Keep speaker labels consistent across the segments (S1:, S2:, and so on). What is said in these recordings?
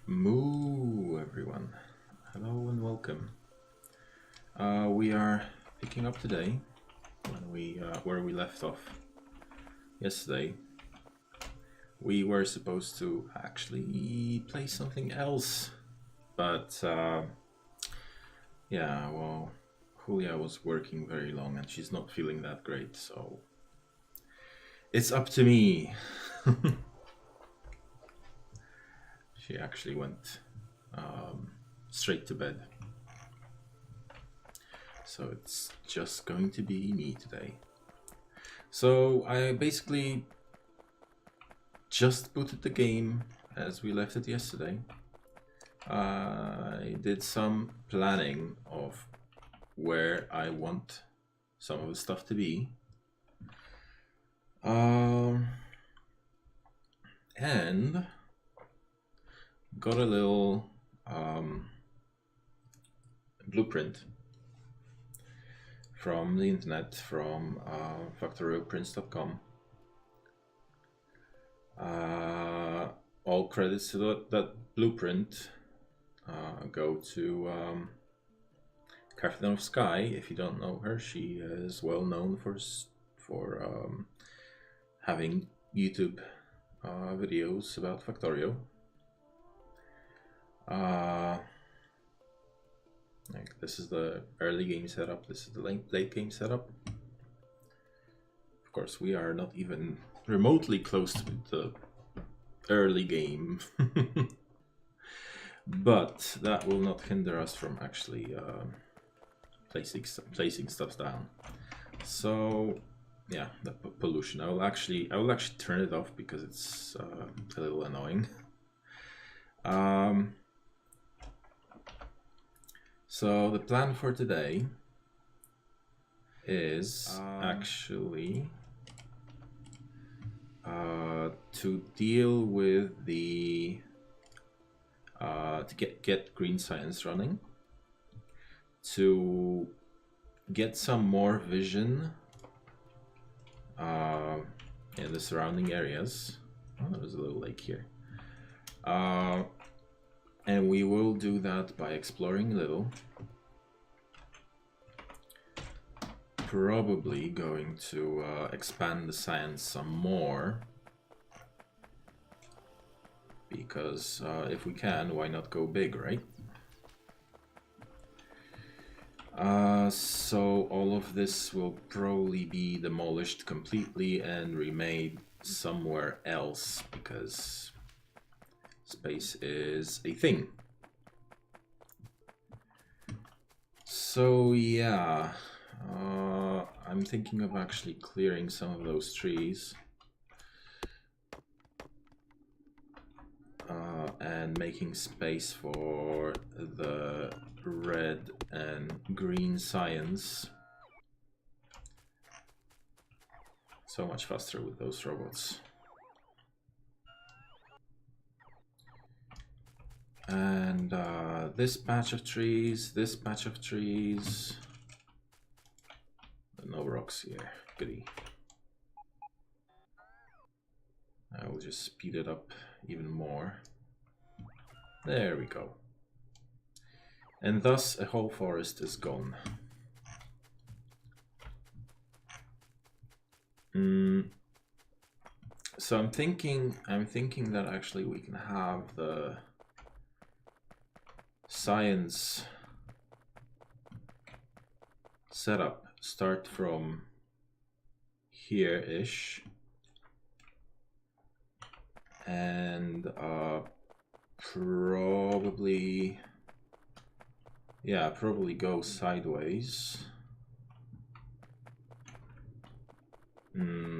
S1: Moo, everyone. Hello and welcome. We are picking up today where we left off yesterday. We were supposed to actually play something else, but yeah, well, Julia was working very long and she's not feeling that great, so it's up to me. She actually went straight to bed. So it's just going to be me today. So I basically just booted the game as we left it yesterday. I did some planning of where I want some of the stuff to be. And got a little blueprint from the internet, from factorioprints.com. All credits to that blueprint go to Captain of Sky. If you don't know her, she is well known for having YouTube videos about Factorio. Like this is the early game setup, this is the late game setup. Of course, we are not even remotely close to the early game. But that will not hinder us from actually placing stuff down. So yeah, the pollution. I will actually turn it off because it's a little annoying. So the plan for today is actually to deal with the to get green science running, to get some more vision in the surrounding areas. Oh, there's a little lake here. And we will do that by exploring a little. Probably going to expand the science some more. Because if we can, why not go big, right? So all of this will probably be demolished completely and remade somewhere else because space is a thing. So yeah, I'm thinking of actually clearing some of those trees and making space for the red and green science. So much faster with those robots. And this patch of trees, no rocks here, goody. I will just speed it up even more. There we go. And thus a whole forest is gone. So I'm thinking that actually we can have the science setup start from here-ish and probably go sideways.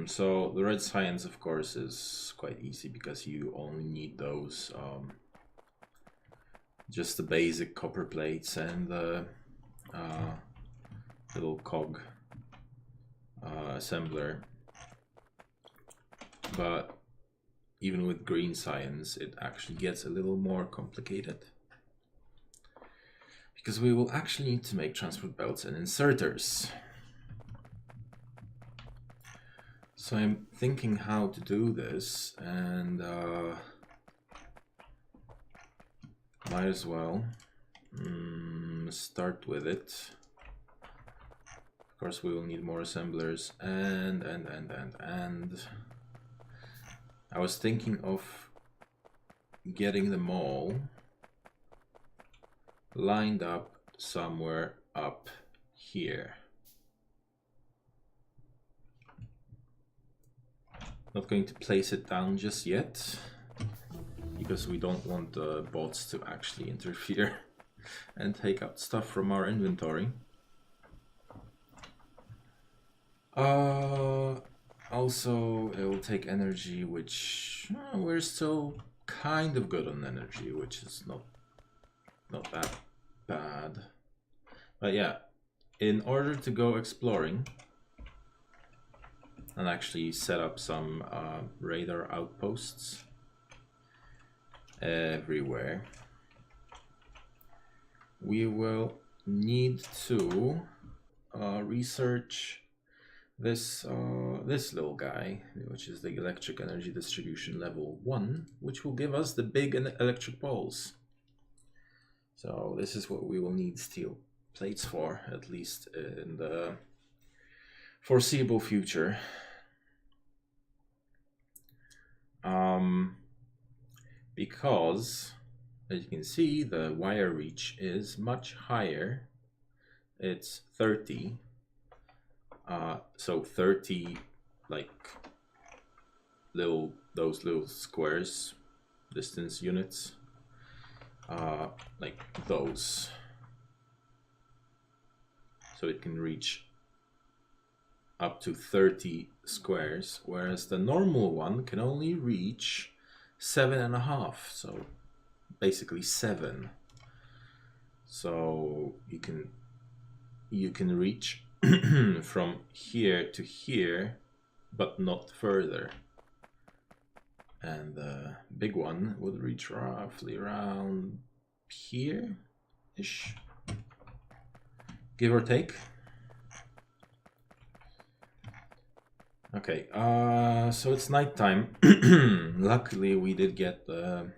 S1: So the red science, of course, is quite easy because you only need those just the basic copper plates and the little cog assembler. But even with green science, it actually gets a little more complicated because we will actually need to make transport belts and inserters. So I'm thinking how to do this, and might as well start with it. Of course, we will need more assemblers, and I was thinking of getting them all lined up somewhere up here. Not going to place it down just yet, because we don't want the bots to actually interfere and take out stuff from our inventory. Also, it will take energy, which we're still kind of good on energy, which is not that bad. But yeah, in order to go exploring and actually set up some radar outposts everywhere, we will need to research this little guy, which is the electric energy distribution level 1, which will give us the big electric poles. So this is what we will need steel plates for, at least in the foreseeable future. Because, as you can see, the wire reach is much higher. It's 30. So 30, like those little squares, distance units, like those. So it can reach up to 30 squares, whereas the normal one can only reach 7.5. So basically 7. So you can reach from here to here, but not further. And the big one would reach roughly around here-ish, give or take. Okay, so it's nighttime. Luckily, we did get the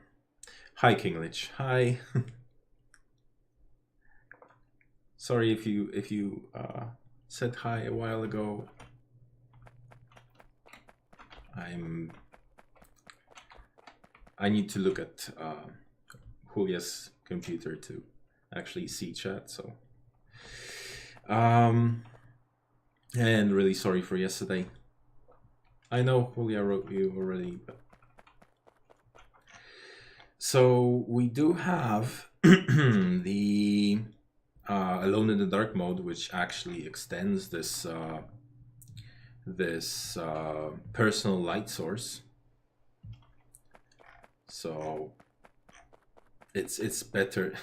S1: hiking glitch. Hi. Sorry if you said hi a while ago. I need to look at Julia's computer to actually see chat. So, and really sorry for yesterday. I know Julia wrote you already, but so we do have the Alone in the Dark mode, which actually extends this personal light source. So it's better.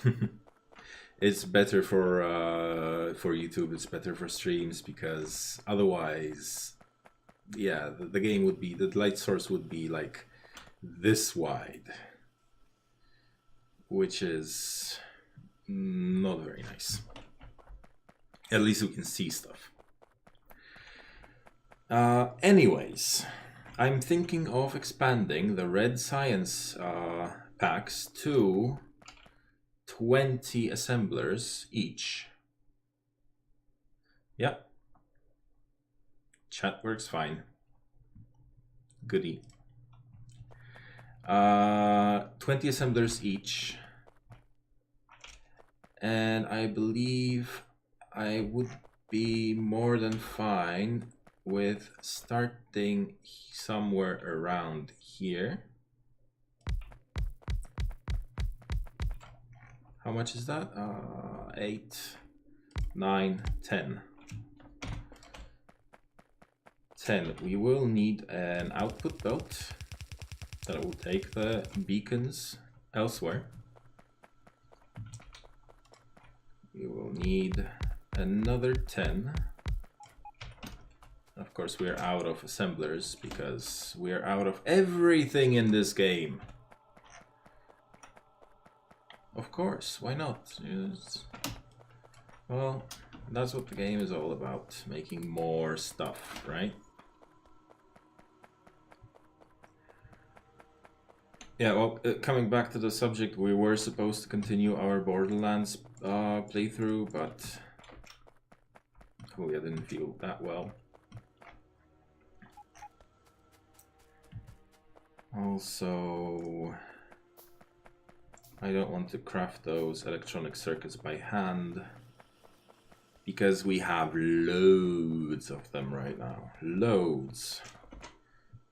S1: It's better for YouTube. It's better for streams, because otherwise, yeah, the game would be, the light source would be like this wide, which is not very nice. At least we can see stuff. Anyways, I'm thinking of expanding the red science packs to 20 assemblers each. Yeah. Chat works fine. Goody. 20 assemblers each. And I believe I would be more than fine with starting somewhere around here. How much is that? 8, 9, 10. 10. We will need an output belt that will take the beacons elsewhere. We will need another 10. Of course, we are out of assemblers because we are out of everything in this game. Of course, why not? Well, that's what the game is all about, making more stuff, right? Yeah, well, coming back to the subject, we were supposed to continue our Borderlands playthrough, but Julia didn't feel that well. Also, I don't want to craft those electronic circuits by hand because we have loads of them right now. Loads.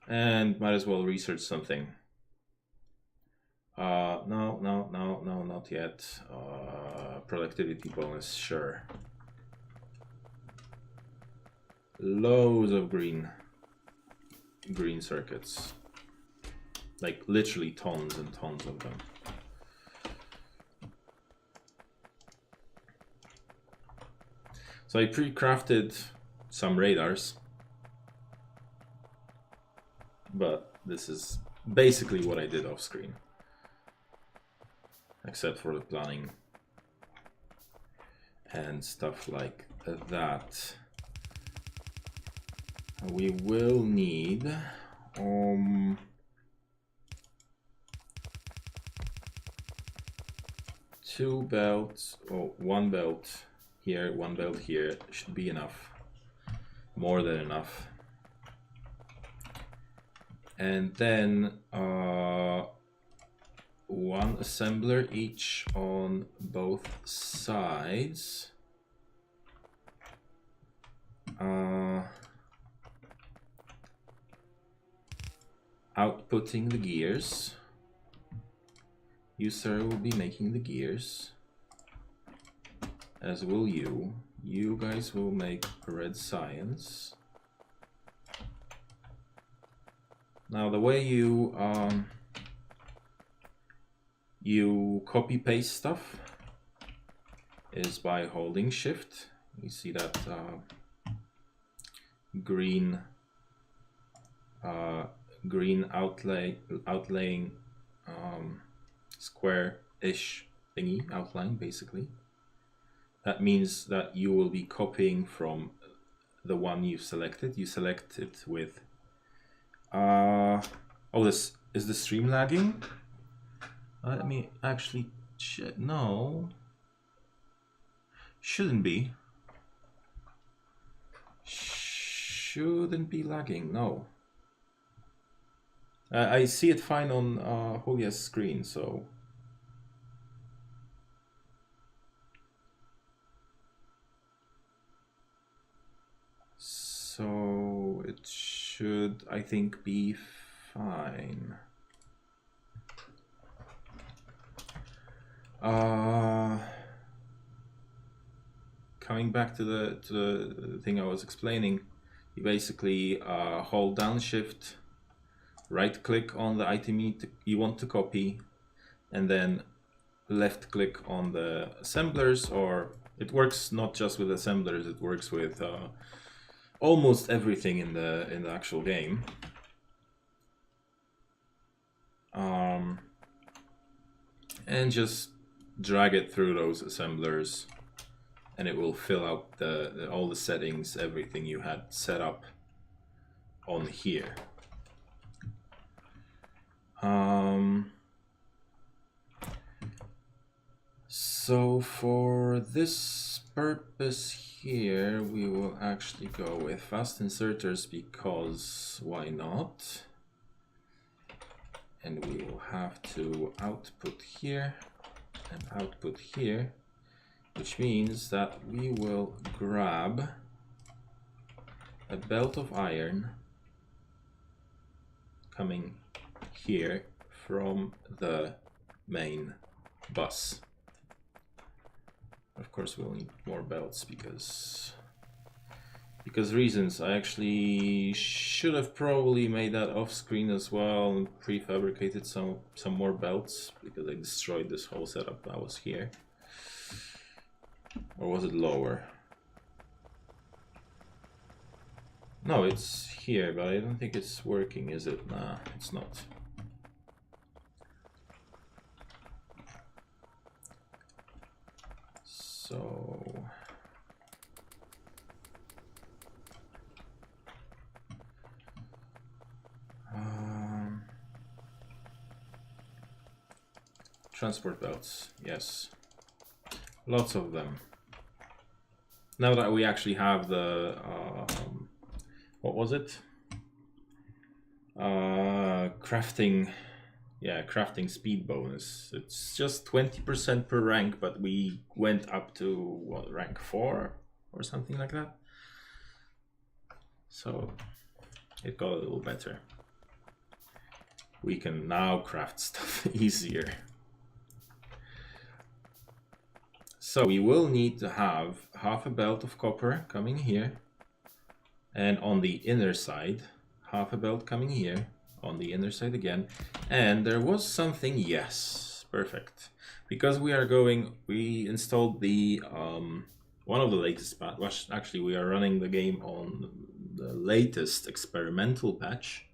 S1: And might as well research something. No, not yet. Productivity bonus, sure. Loads of green circuits. Like literally tons and tons of them. So I pre-crafted some radars, but this is basically what I did off screen, except for the planning and stuff like that. We will need 2 belts, or 1 belt here, 1 belt here should be enough, more than enough. And then 1 assembler each on both sides. Outputting the gears. You, sir, will be making the gears, as will you. You guys will make red science. Now, the way you copy paste stuff is by holding shift. You see that green outlaying square-ish thingy outline, basically. That means that you will be copying from the one you've selected. You select it with oh, this is the stream lagging? Let me actually check. No, shouldn't be. Shouldn't be lagging. No. I see it fine on Julia's screen, so. So it should, I think, be fine. Coming back to the thing I was explaining, you basically hold down shift, right click on the item you want to copy, and then left click on the assemblers, or it works not just with assemblers, it works with almost everything in the actual game. And just drag it through those assemblers, and it will fill out all the settings, everything you had set up on here. So for this purpose here, we will actually go with fast inserters, because why not? And we will have to output here and output here, which means that we will grab a belt of iron coming here from the main bus. Of course, we'll need more belts because reasons. I actually should have probably made that off screen as well and prefabricated some more belts, because I destroyed this whole setup that was here. Or was it lower? No, it's here, but I don't think it's working, is it? Nah, it's not. So Transport belts, yes. Lots of them. Now that we actually have the, what was it? Crafting, yeah, crafting speed bonus. It's just 20% per rank, but we went up to, what, rank 4 or something like that? So it got a little better. We can now craft stuff easier. So we will need to have half a belt of copper coming here, and on the inner side, half a belt coming here, on the inner side again. And there was something, yes, perfect. Because we installed the, one of the latest patch, actually we are running the game on the latest experimental patch.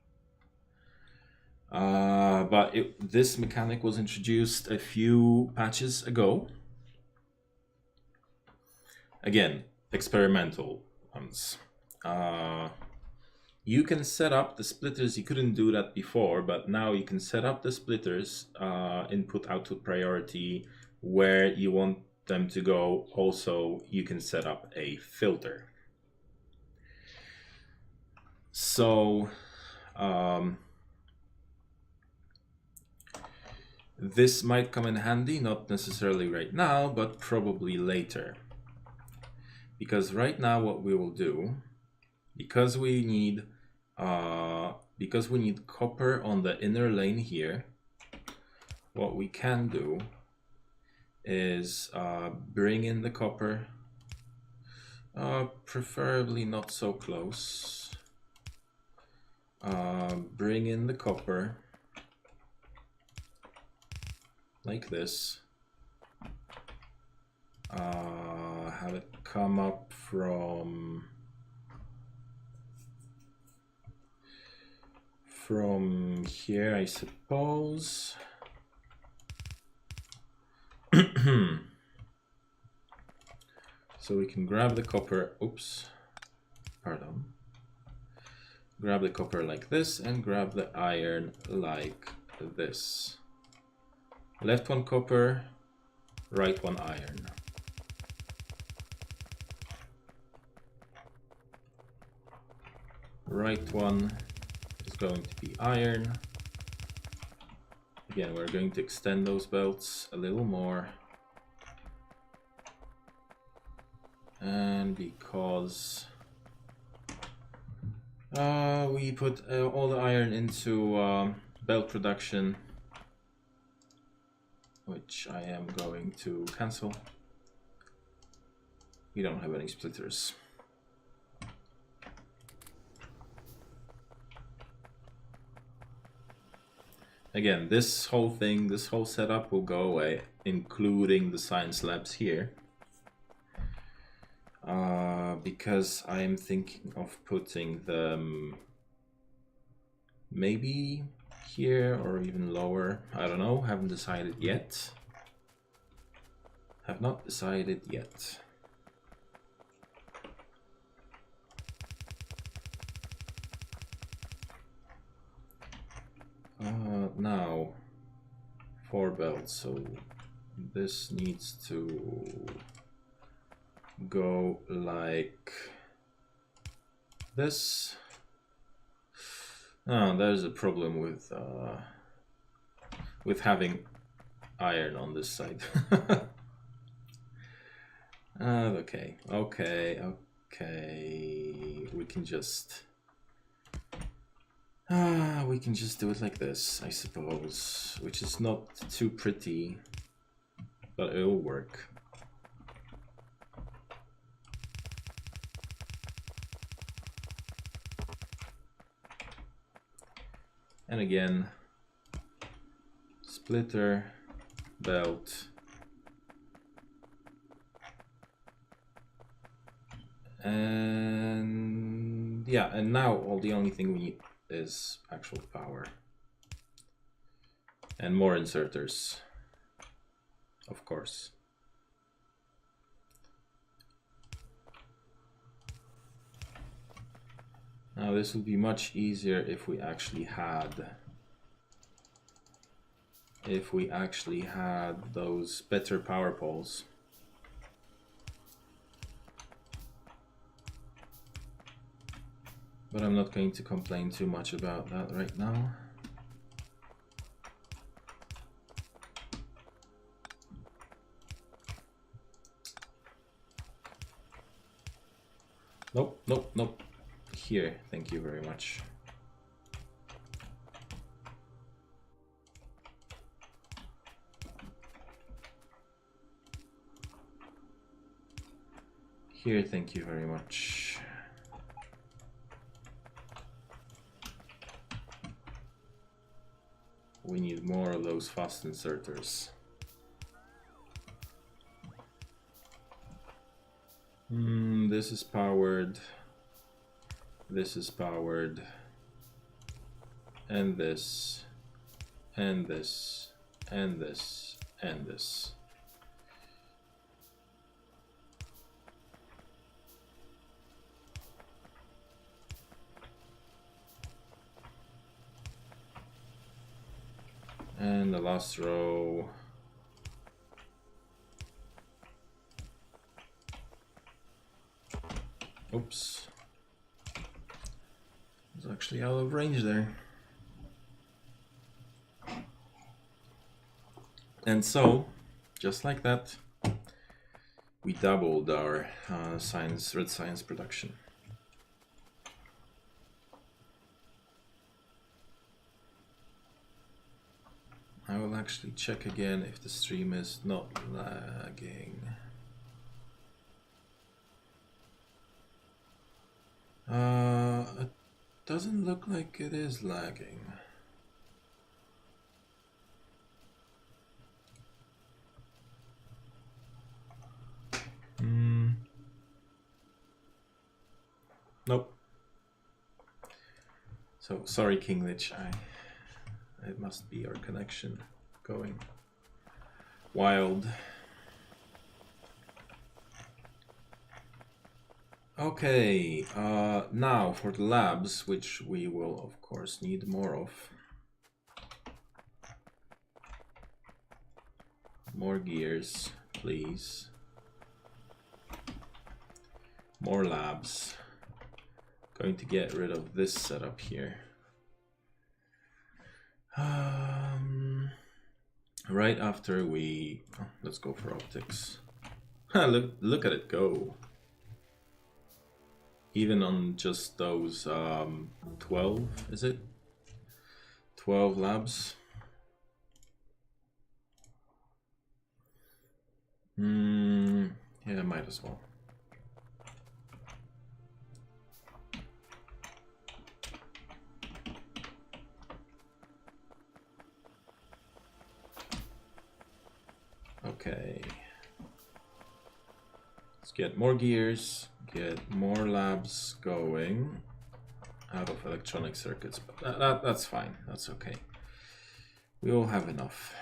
S1: But this mechanic was introduced a few patches ago. Again, experimental ones. You can set up the splitters. You couldn't do that before, but now you can set up the splitters, input-output priority, where you want them to go. Also, you can set up a filter. So, this might come in handy, not necessarily right now, but probably later. Because right now what we will do, because we need copper on the inner lane here, what we can do is bring in the copper, preferably not so close. Bring in the copper like this. Have it come up from here, I suppose. So we can grab the copper, oops, pardon. Grab the copper like this and grab the iron like this. Left one copper, right one iron. Right one is going to be iron. Again, we're going to extend those belts a little more. And because we put all the iron into belt production, which I am going to cancel. We don't have any splitters. Again, this whole thing, this whole setup will go away, including the science labs here. Because I am thinking of putting them maybe here or even lower. I don't know, haven't decided yet. Have not decided yet. Now, 4 belts, so this needs to go like this. Oh, there's a problem with having iron on this side. Okay. We can just do it like this, I suppose, which is not too pretty, but it'll work. And again, splitter, belt, and yeah, and now the only thing we need is actual power and more inserters, of course. Now this would be much easier if we actually had if we actually had those better power poles. But I'm not going to complain too much about that right now. Nope, nope, nope. Here, thank you very much. Here, thank you very much. We need more of those fast inserters. This is powered. This is powered. And this. And this. And this. And this. And the last row. Oops. It's actually out of range there. And so, just like that, we doubled our red science production. I will actually check again if the stream is not lagging. It doesn't look like it is lagging. Nope. So sorry, Kinglich. It must be our connection going wild. Okay, now for the labs, which we will of course need more of. More gears, please. More labs. Going to get rid of this setup here. Right after we... Oh, let's go for optics. Look at it go. Even on just those 12, is it? 12 labs. Yeah, might as well. Okay. Let's get more gears, get more labs going out of electronic circuits. But that's fine. That's okay. We all have enough.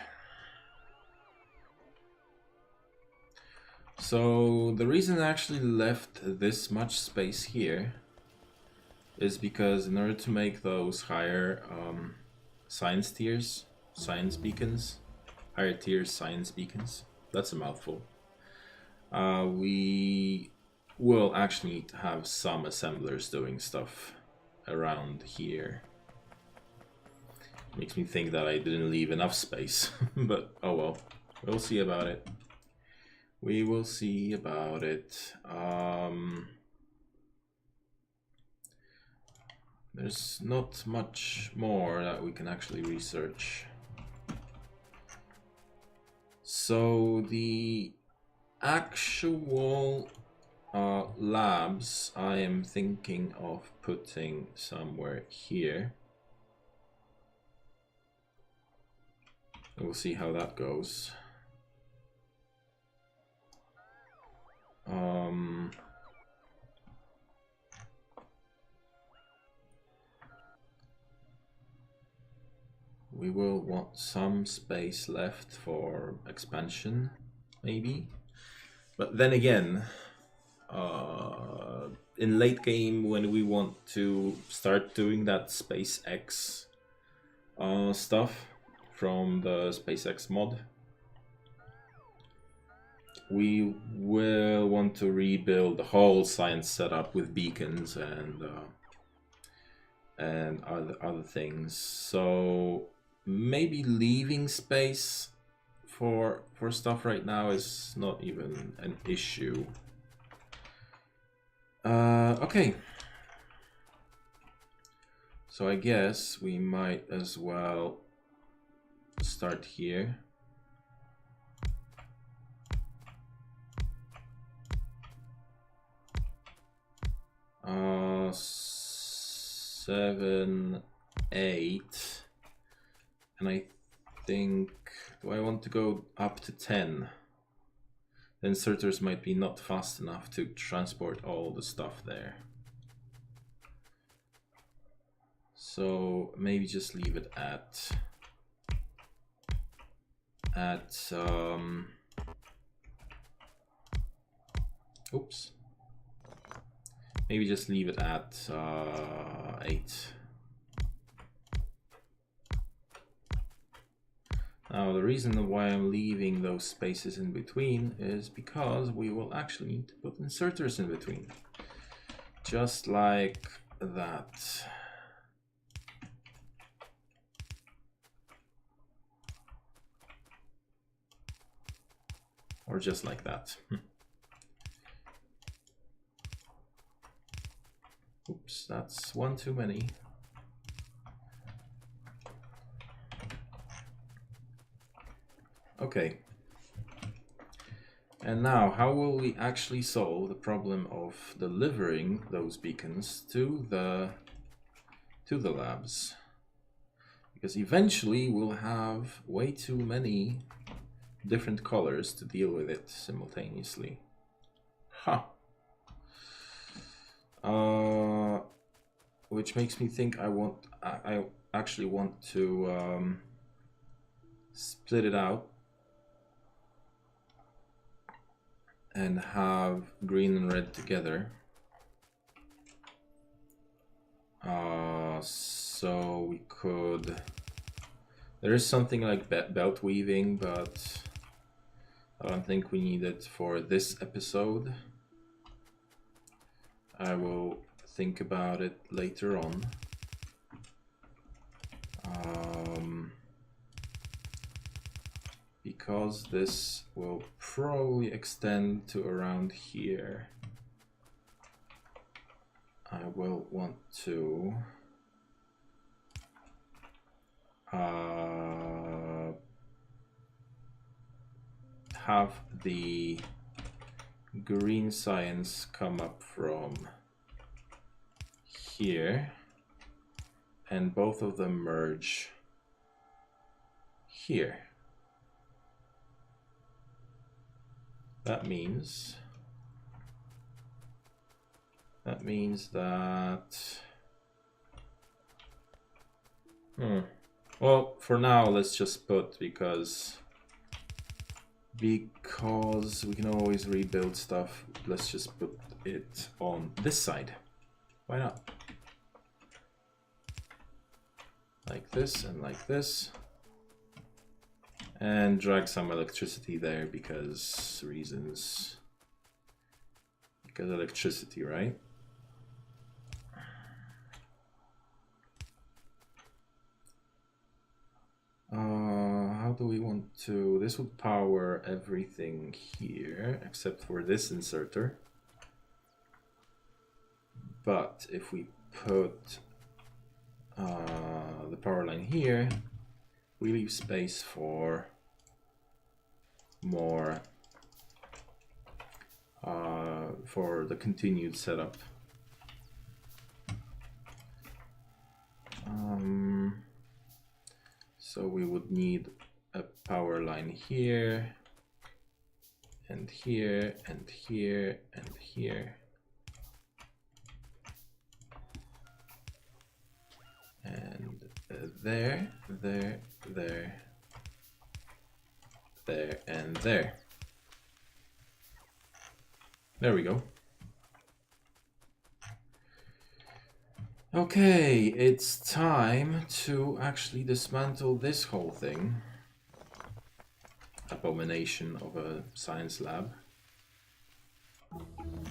S1: So the reason I actually left this much space here is because in order to make those higher science tiers, science beacons, higher tier science beacons, that's a mouthful, we will actually need to have some assemblers doing stuff around here. Makes me think that I didn't leave enough space, but oh well, we'll see about it. We will see about it. There's not much more that we can actually research. So the actual labs I am thinking of putting somewhere here. We'll see how that goes. We will want some space left for expansion, maybe. But then again, in late game, when we want to start doing that SpaceX stuff, from the SpaceX mod. We will want to rebuild the whole science setup with beacons and other things. So maybe leaving space for stuff right now is not even an issue. Okay. So I guess we might as well start here. Uh, 7, 8, and I think, do I want to go up to 10? The inserters might be not fast enough to transport all the stuff there. So maybe just leave it at oops. Maybe just leave it at 8. Now the reason why I'm leaving those spaces in between is because we will actually need to put inserters in between. Just like that. Or just like that. Oops, that's one too many. Okay. And now, how will we actually solve the problem of delivering those beacons to the labs? Because eventually we'll have way too many different colors to deal with it simultaneously. Huh. Which makes me think I actually want to split it out and have green and red together. So we could. There is something like belt weaving, but I don't think we need it for this episode. I will think about it later on. Because this will probably extend to around here, I will want to have the green science come up from here and both of them merge here. That means that well, for now let's just put because we can always rebuild stuff, let's just put it on this side. Why not? Like this and like this. And drag some electricity there because reasons. Because electricity, right? How do we want to? This would power everything here except for this inserter. But if we put the power line here, we leave space for more for the continued setup. So we would need a power line here and here and here and here. And there, there, there, there, and there. There we go. Okay, it's time to actually dismantle this whole thing. Abomination of a science lab.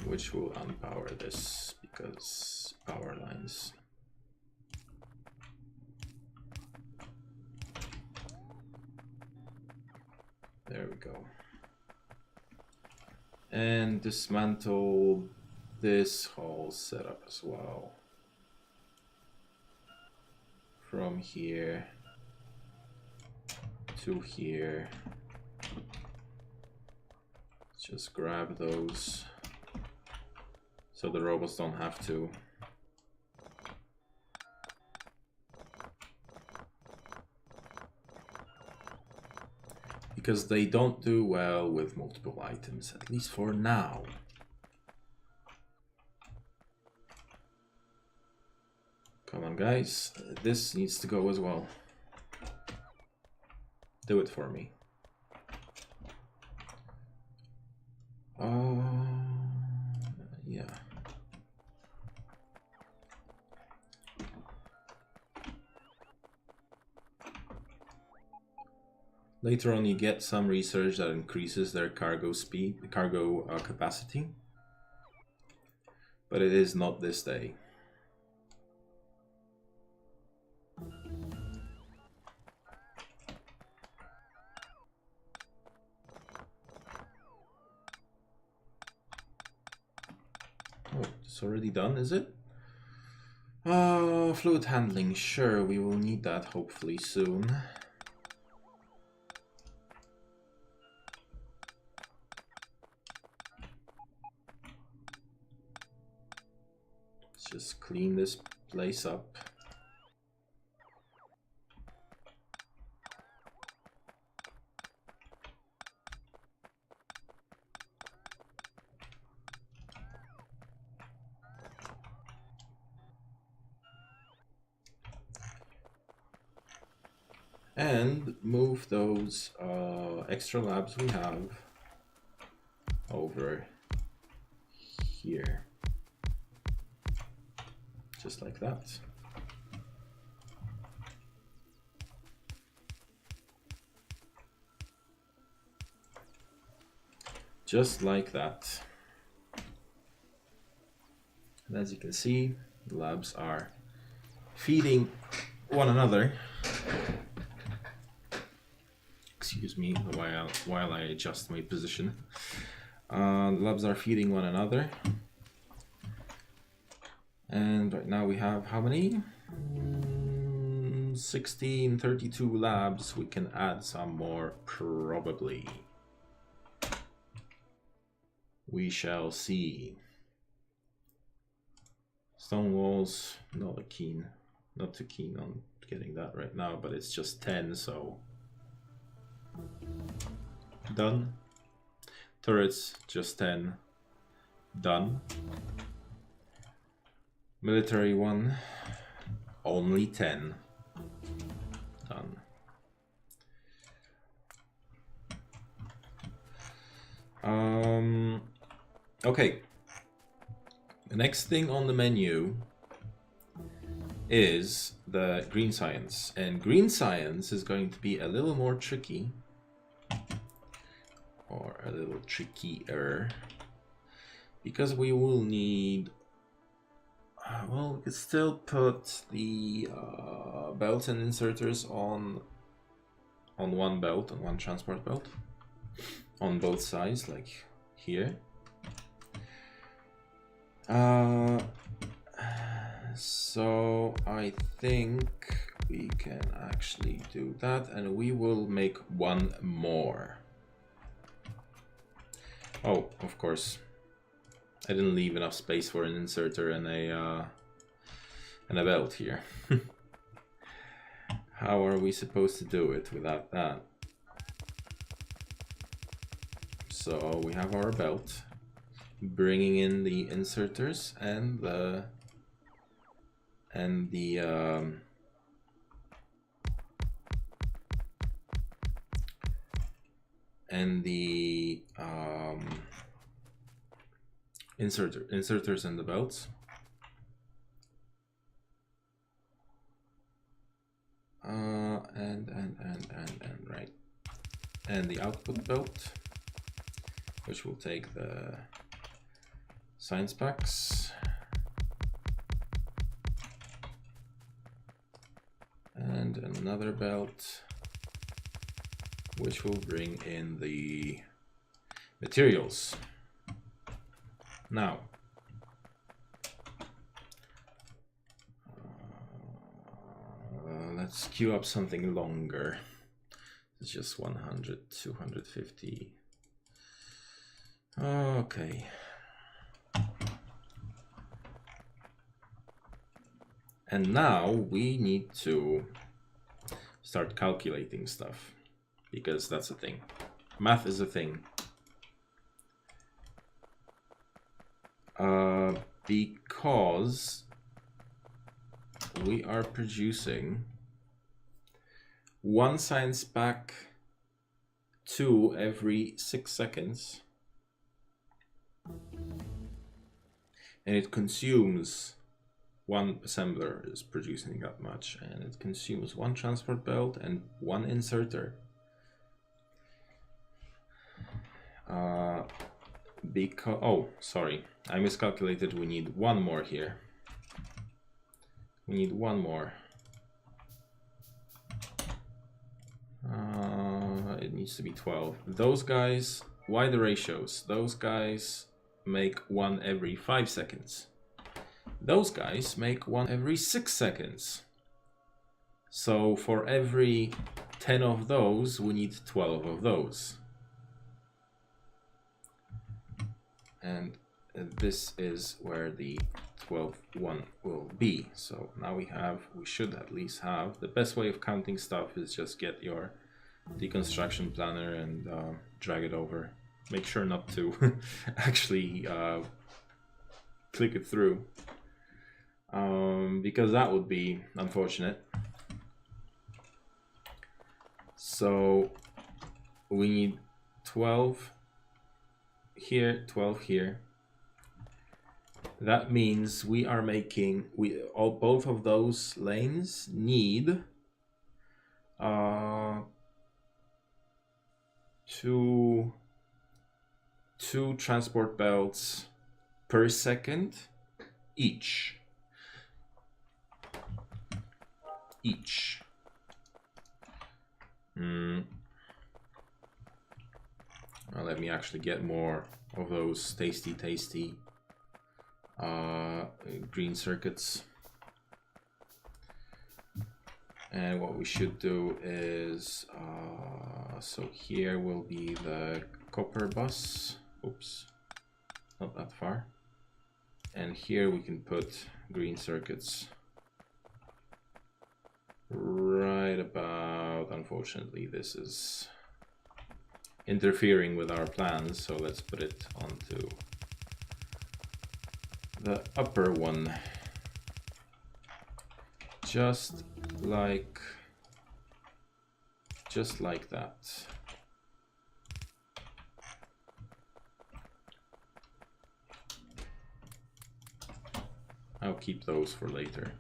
S1: Which will unpower this because power lines. There we go. And dismantle this whole setup as well. From here to here. Just grab those so the robots don't have to. Because they don't do well with multiple items, at least for now. Come on, guys. This needs to go as well. Do it for me. Yeah. Later on, you get some research that increases their cargo capacity, but it is not this day. Oh, it's already done, is it? Fluid handling, sure, we will need that hopefully soon. Let's just clean this place up. And move those extra labs we have over here. Just like that. Just like that. And as you can see, the labs are feeding one another. Excuse me while I adjust my position. The labs are feeding one another. And right now we have how many? 16, 32 labs. We can add some more probably. We shall see. Stone walls, not too keen on getting that right now, but it's just 10, so done. Turrets, just 10, done. Military one, only 10, done. Okay. The next thing on the menu is the green science, and green science is going to be a little more tricky, or a little trickier, because we will need, well, we could still put the belts and inserters on one belt, on one transport belt, on both sides, like here. So I think we can actually do that, and we will make one more. Oh, of course, I didn't leave enough space for an inserter and a belt here. How are we supposed to do it without that? So we have our belt, bringing in the inserters and the inserters and the belts. and the output belt, which will take the science packs. And another belt, which will bring in the materials. Now, let's queue up something longer. It's just 100, 250. Okay. And now we need to start calculating stuff, because that's a thing. Math is a thing. Because we are producing 1 science pack 2 every 6 seconds. And it consumes, 1 assembler is producing that much, and it consumes 1 transport belt and 1 inserter. Because, oh, sorry, I miscalculated. We need 1 more here. We need 1 more. It needs to be 12. Those guys, why the ratios? Those guys make 1 every 5 seconds. Those guys make 1 every 6 seconds. So for every 10 of those, we need 12 of those. And this is where the 12th one will be. So now we should at least have, the best way of counting stuff is just get your deconstruction planner and drag it over. Make sure not to actually click it through, because that would be unfortunate. So we need 12 here, 12 here. That means we are making, both of those lanes need two transport belts per second each. Well, let me actually get more of those tasty green circuits. And what we should do is, so here will be the copper bus. Oops, not that far. And here we can put green circuits right about, unfortunately, this is interfering with our plans, so let's put it onto the upper one, just like that. I'll keep those for later.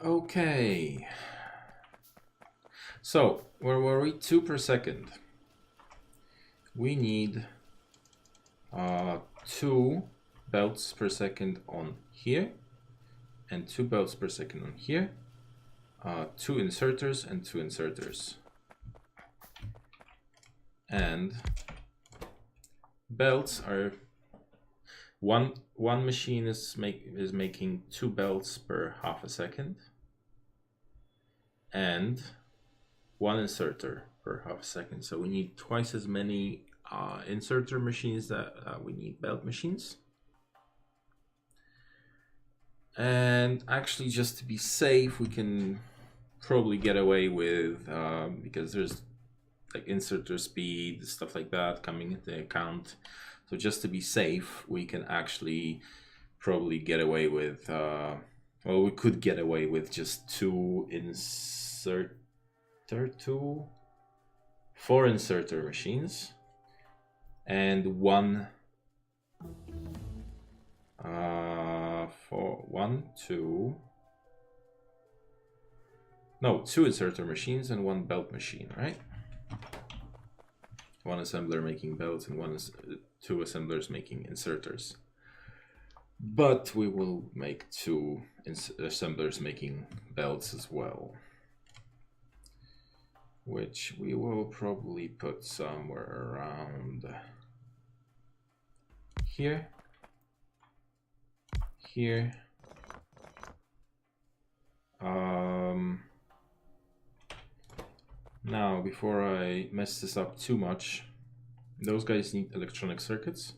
S1: Okay. So, where were we? 2 per second. We need 2 belts per second on here, and 2 belts per second on here, 2 inserters and 2 inserters. And belts are one machine is making 2 belts per half a second, and 1 inserter per half a second. So we need twice as many inserter machines that we need belt machines. And actually, just to be safe, we can probably get away with, because there's like inserter speed, stuff like that coming into account. So just to be safe, we can actually probably get away with, well, we could get away with just 2 4 inserter machines and 1 2 inserter machines and 1 belt machine, right? 1 assembler making belts and 2 assemblers making inserters. But we will make 2 assemblers making belts as well, which we will probably put somewhere around here, here. Now, before I mess this up too much, those guys need electronic circuits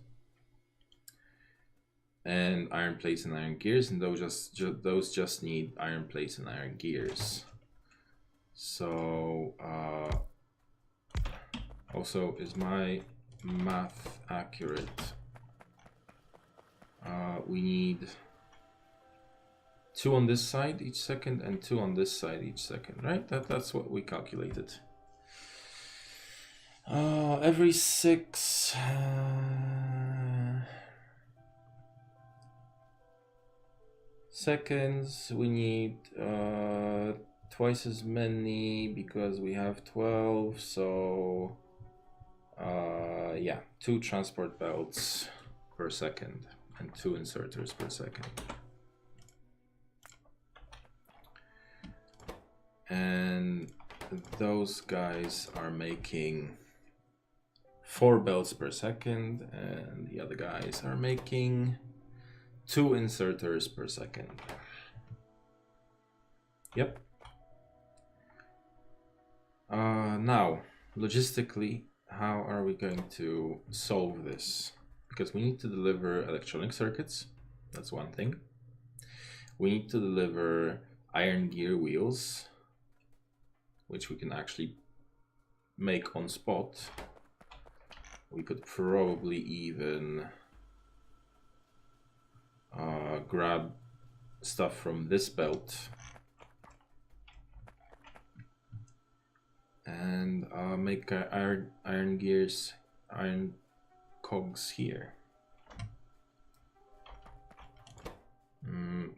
S1: and iron plates and iron gears, and those just need iron plates and iron gears. So also, is my math accurate? We need 2 on this side each second and 2 on this side each second, right? That's what we calculated. Every 6 seconds we need twice as many because we have 12. So yeah, 2 transport belts per second and 2 inserters per second. And those guys are making 4 belts per second, and the other guys are making 2 inserters per second. Yep. Now, logistically, how are we going to solve this? Because we need to deliver electronic circuits. That's one thing. We need to deliver iron gear wheels, which we can actually make on spot. We could probably even grab stuff from this belt and make iron gears, iron cogs here.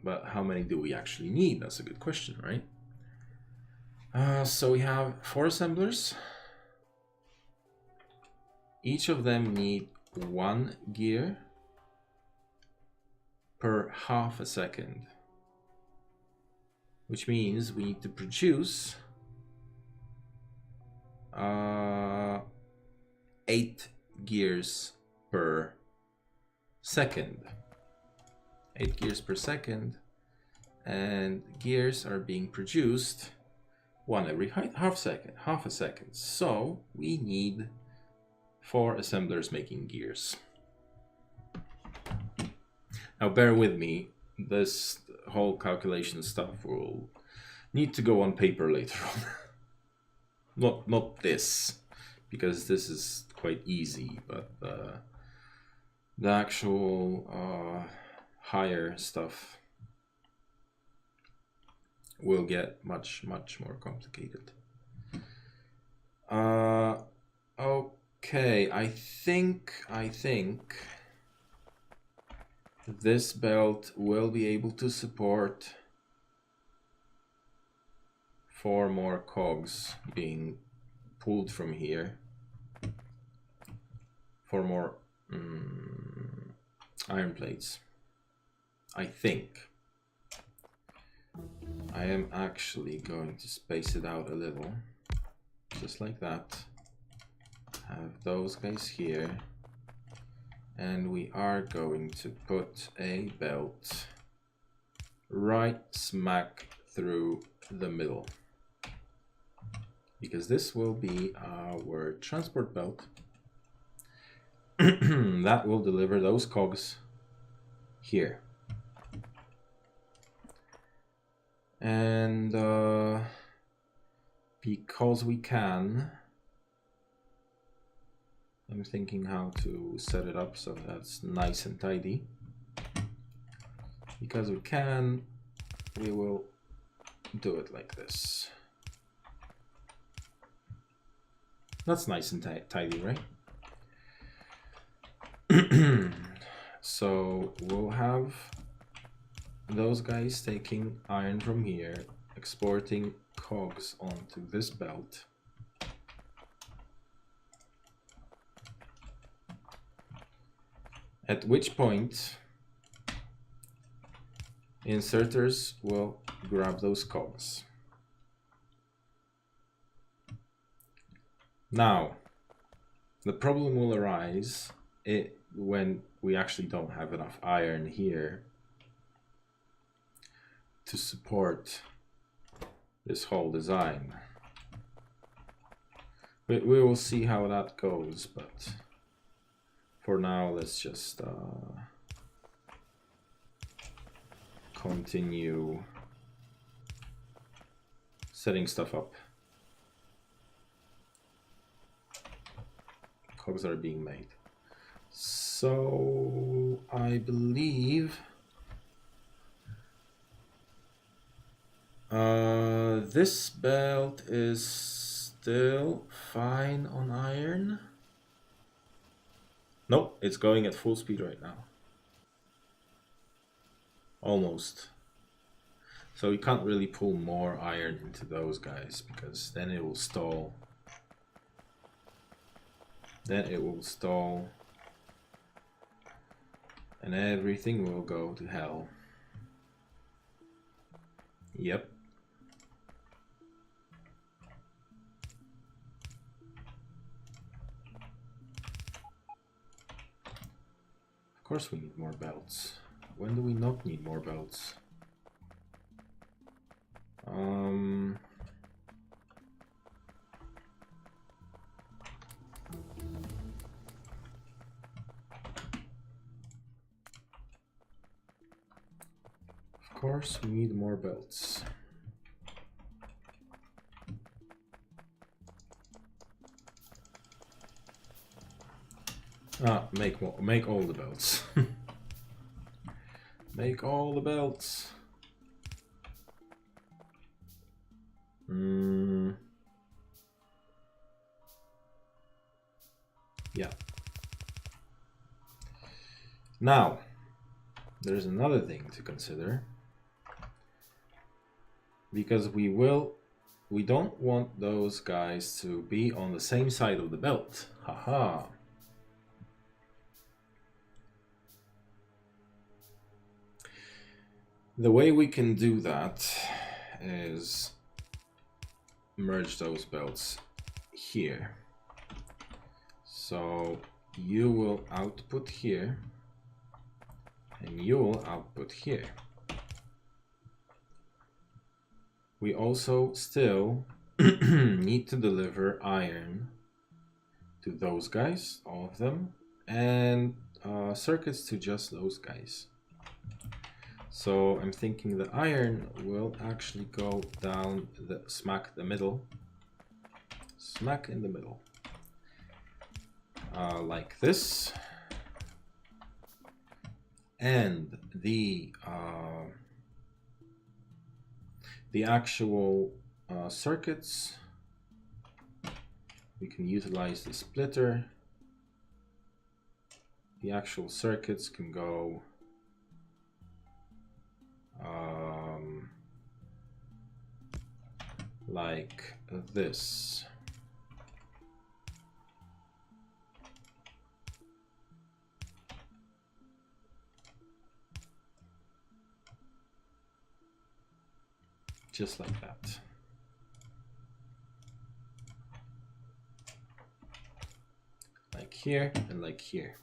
S1: But how many do we actually need? That's a good question, right? So we have 4 assemblers. Each of them need 1 gear per half a second, which means we need to produce 8 gears per second. 8 gears per second, and gears are being produced 1 every half a second. So we need 4 assemblers making gears. Now bear with me, this whole calculation stuff will need to go on paper later on. not this, because this is quite easy, but the actual higher stuff will get much more complicated. Okay, I think this belt will be able to support 4 more cogs being pulled from here. 4 more iron plates, I think. I am actually going to space it out a little, just like that. Have those guys here, and we are going to put a belt right smack through the middle, because this will be our transport belt that will deliver those cogs here. And because we can, I'm thinking how to set it up so that's nice and tidy. Because we can, we will do it like this. That's nice and tidy, right? So we'll have those guys taking iron from here, exporting cogs onto this belt. At which point, inserters will grab those cogs. Now, the problem will arise when we actually don't have enough iron here to support this whole design. We will see how that goes, but for now, let's just continue setting stuff up. Cogs are being made. So I believe this belt is still fine on iron. Nope, it's going at full speed right now. Almost. So we can't really pull more iron into those guys because then it will stall. Then it will stall. And everything will go to hell. Yep. Of course we need more belts. When do we not need more belts? Of course we need more belts. Make all the belts. Make all the belts. Yeah. Now, there's another thing to consider. Because we don't want those guys to be on the same side of the belt. Haha. The way we can do that is merge those belts here. So you will output here and you will output here. We also still need to deliver iron to those guys, all of them, and circuits to just those guys. So I'm thinking the iron will actually go down smack in the middle, like this, and the actual circuits, we can utilize the splitter. The actual circuits can go like this. Just like that. Like here and like here.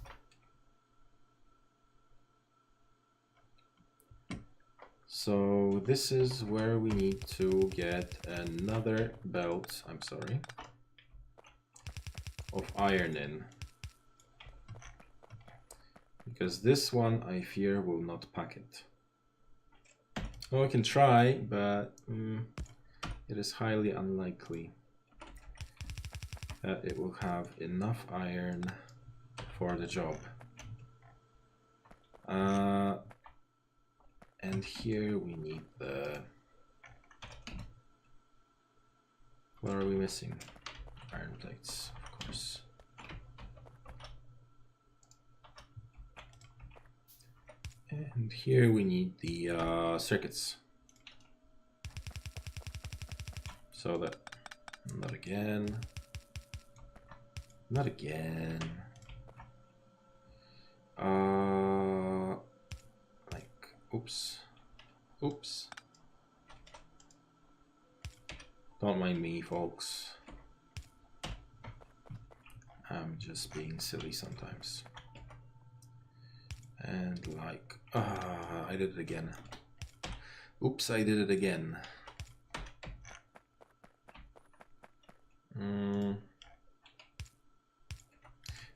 S1: So this is where we need to get another belt, of iron in. Because this one, I fear, will not pack it. Well, we can try, but it is highly unlikely that it will have enough iron for the job. And here we need the... What are we missing? iron plates, of course. And here we need the circuits. So that, not again. Not again. Like, oops. Oops. Don't mind me, folks. I'm just being silly sometimes. And like, I did it again. Oops, I did it again.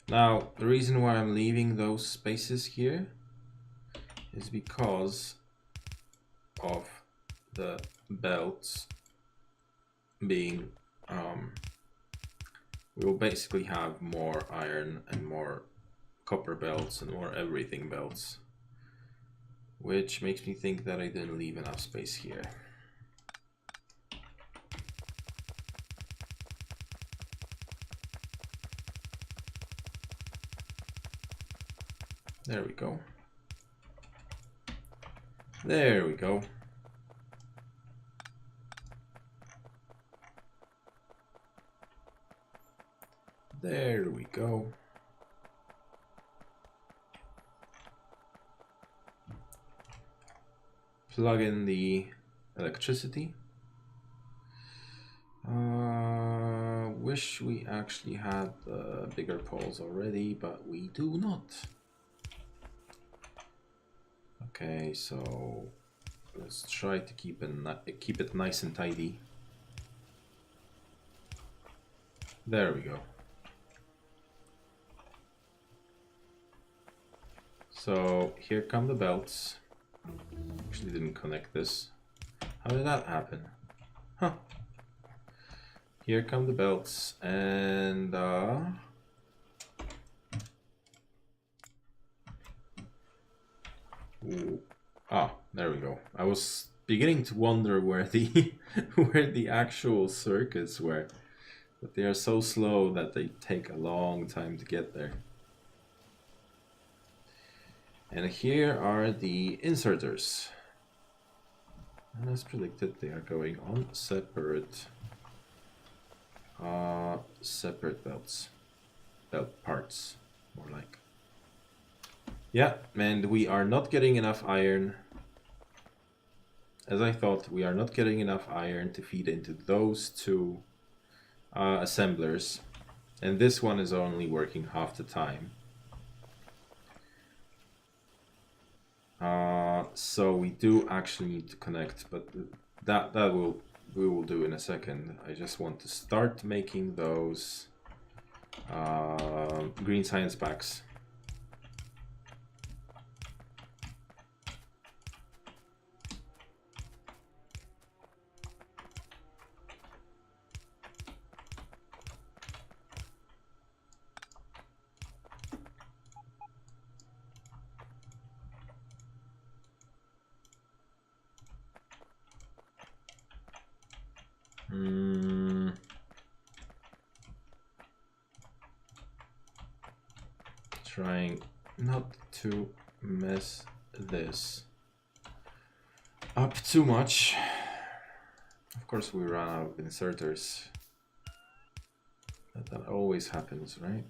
S1: Now, the reason why I'm leaving those spaces here is because of the belts being, we will basically have more iron and more copper belts and more everything belts, which makes me think that I didn't leave enough space here. There we go. There we go. There we go. Plug in the electricity. Wish we actually had bigger poles already, but we do not. Okay, so let's try to keep it nice and tidy. There we go. So here come the belts. Actually didn't connect this. How did that happen? Huh. Here come the belts and ooh. Ah, there we go. I was beginning to wonder where the where the actual circuits were, but they are so slow that they take a long time to get there. And here are the inserters. And as predicted, they are going on separate belts. Belt parts, more like. Yeah, and we are not getting enough iron. As I thought, we are not getting enough iron to feed into those two assemblers. And this one is only working half the time. So we do actually need to connect, but we will do in a second. I just want to start making those green science packs. Trying not to mess this up too much. Of course we ran out of inserters. That always happens, right?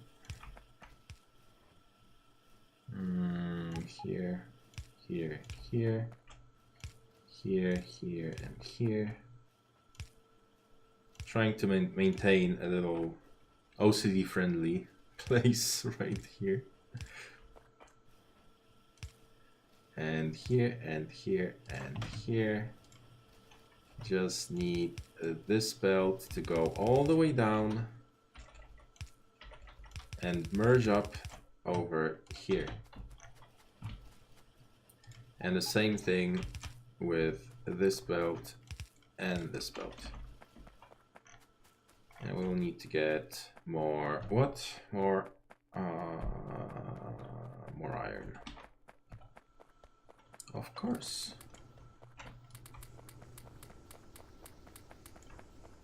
S1: Here, here, here, here, here, and here. Trying to maintain a little OCD friendly place right here. And here, and here, and here. Just need this belt to go all the way down and merge up over here. And the same thing with this belt and this belt. And we'll need to get more, what? More iron. Of course.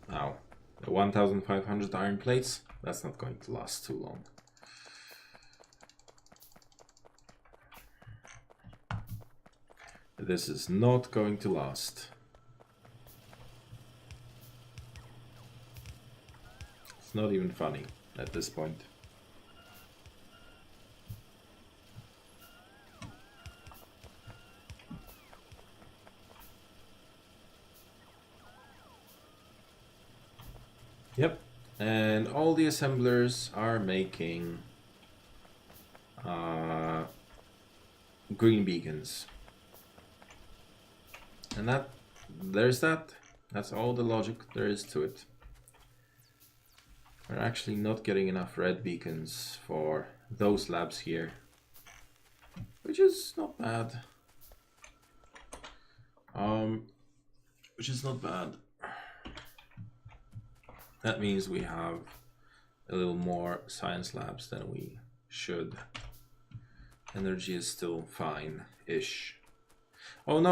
S1: Now, The 1,500 iron plates, that's not going to last too long. This is not going to last. It's not even funny at this point. Yep, and all the assemblers are making green beacons. And that's all the logic there is to it. We're actually not getting enough red beacons for those labs here, which is not bad. Which is not bad. That means we have a little more science labs than we should. Energy is still fine-ish. Oh no!